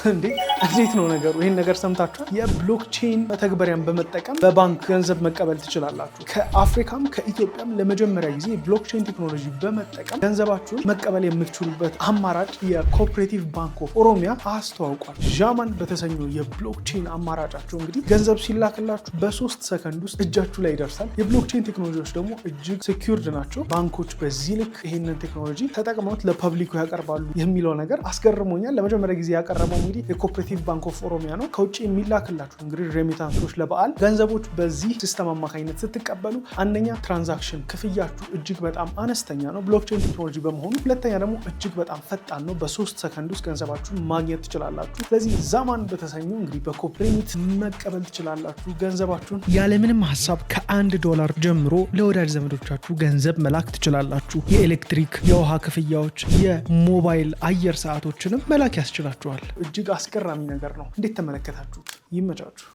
እንዴ እንዴት ነው ነገሩ? ይሄን ነገር ሰምታችኋል? የብሎክቼን መተግበሪያን በመጠቀም በባንክ ገንዘብ መቀበል ትችላላችሁ። ከአፍሪካም ከኢትዮጵያም ለመጀመሪያ ጊዜ ብሎክቼን ቴክኖሎጂ በመጠቀም ገንዘባችሁን መቀበል የምትችሉበት አማራጭ የኮኦፕሬቲቭ ባንክ ኦፍ ኦሮሚያ አስተዋውቋል። ዣማን በተሰኘው የብሎክቼን አማራጫቸው እንግዲህ ገንዘብ ሲላክላችሁ በ3 ሰከንድ ውስጥ እጃችሁ ላይ ይደርሳል። የብሎክቼን ቴክኖሎጂዎች ደግሞ እጅግ ሴኪዩርድ ናቸው። ባንኮች በዚህ ልክ ይህንን ቴክኖሎጂ ተጠቅመውት ለፐብሊኩ ያቀርባሉ የሚለው ነገር አስገርሞኛል። ለመጀመሪያ ጊዜ ያቀረበው እንግዲህ የኮኦፕሬቲቭ ባንክ ኦፍ ኦሮሚያ ነው። ከውጭ የሚላክላችሁ እንግዲህ ሬሚታንሶች ለበዓል ገንዘቦች በዚህ ሲስተም አማካኝነት ስትቀበሉ አንደኛ ትራንዛክሽን ክፍያችሁ እጅግ በጣም አነስተኛ ነው ብሎክቼን ቴክኖሎጂ በመሆኑ፣ ሁለተኛ ደግሞ እጅግ በጣም ፈጣን ነው። በ3 ሰከንድ ውስጥ ገንዘባችሁን ማግኘት ትችላላችሁ። ስለዚህ ዛማን በተሰኘው እንግዲህ በኮኦፕሬቲቭ መቀበል ትችላላችሁ። ገንዘባችሁን ያለምንም ሀሳብ $1 ጀምሮ ለወዳጅ ዘመዶቻችሁ ገንዘብ መላክ ትችላላችሁ። የኤሌክትሪክ፣ የውሃ ክፍያዎች፣ የሞባይል አየር ሰዓቶችንም መላክ ያስችላችኋል። እጅግ አስገራሚ ነገር ነው። እንዴት ተመለከታችሁት? ይመቻችሁ።